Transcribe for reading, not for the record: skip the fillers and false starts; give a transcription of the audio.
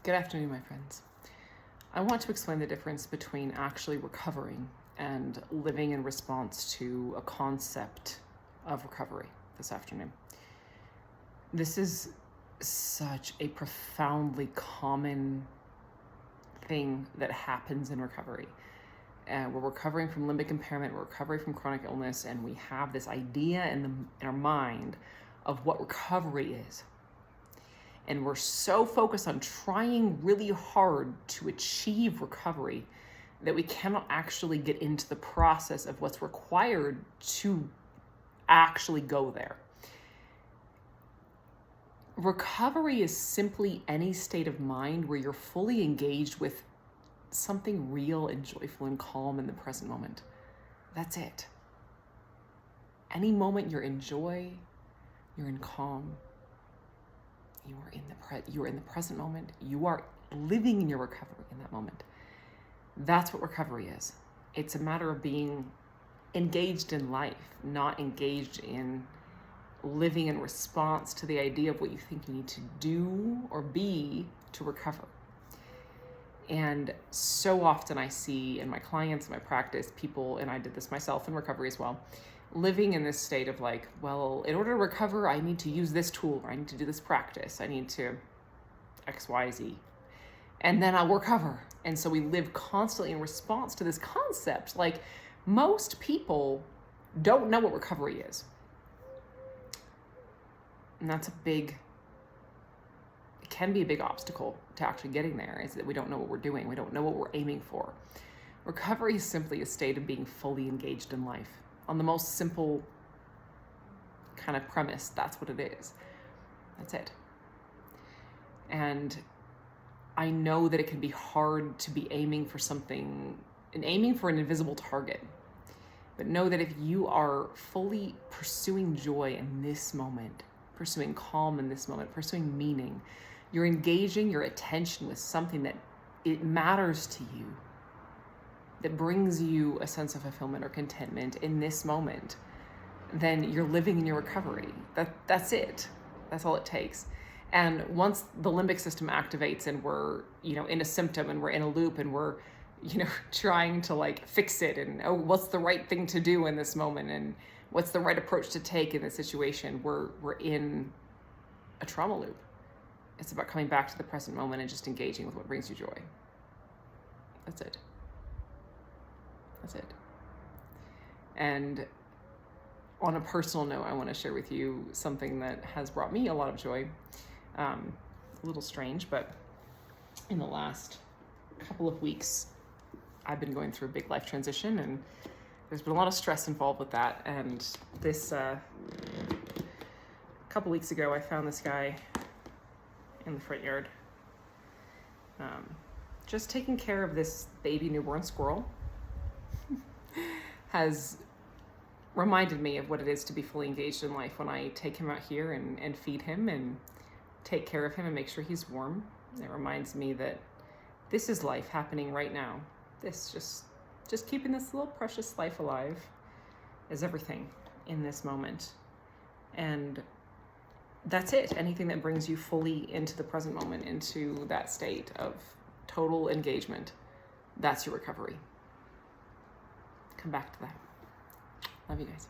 Good afternoon, my friends. I want to explain the difference between actually recovering and living in response to a concept of recovery this afternoon. This is such a profoundly common thing that happens in recovery. We're recovering from limbic impairment, we're recovering from chronic illness, and we have this idea in our mind of what recovery is. And we're so focused on trying really hard to achieve recovery that we cannot actually get into the process of what's required to actually go there. Recovery is simply any state of mind where you're fully engaged with something real and joyful and calm in the present moment. That's it. Any moment you're in joy, you're in calm, you are in the present moment. You are living in your recovery in that moment. That's what recovery is. It's a matter of being engaged in life, not engaged in living in response to the idea of what you think you need to do or be to recover. And so often I see in my clients, in my practice, people, and I did this myself in recovery as well, living in this state of like, well, in order to recover, I need to use this tool, or I need to do this practice, I need to X, Y, Z, and then I'll recover. And so we live constantly in response to this concept. Like, most people don't know what recovery is. And that's it can be a big obstacle to actually getting there, is that we don't know what we're doing. We don't know what we're aiming for. Recovery is simply a state of being fully engaged in life. On the most simple kind of premise, that's what it is. That's it. And I know that it can be hard to be aiming for something and aiming for an invisible target. But know that if you are fully pursuing joy in this moment, pursuing calm in this moment, pursuing meaning, you're engaging your attention with something that it matters to you, that brings you a sense of fulfillment or contentment in this moment, then you're living in your recovery. That's it. That's all it takes. And once the limbic system activates and we're, in a symptom and we're in a loop and we're, trying to like fix it and, what's the right thing to do in this moment and what's the right approach to take in this situation, we're in a trauma loop. It's about coming back to the present moment and just engaging with what brings you joy. That's it. That's it. And on a personal note, I want to share with you something that has brought me a lot of joy. A little strange, but in the last couple of weeks, I've been going through a big life transition, and there's been a lot of stress involved with that. And this, a couple weeks ago, I found this guy in the front yard, just taking care of this baby newborn squirrel. Has reminded me of what it is to be fully engaged in life when I take him out here and feed him and take care of him and make sure he's warm. It reminds me that this is life happening right now. This just keeping this little precious life alive is everything in this moment. And that's it. Anything that brings you fully into the present moment, into that state of total engagement, that's your recovery. Come back to that. Love you guys.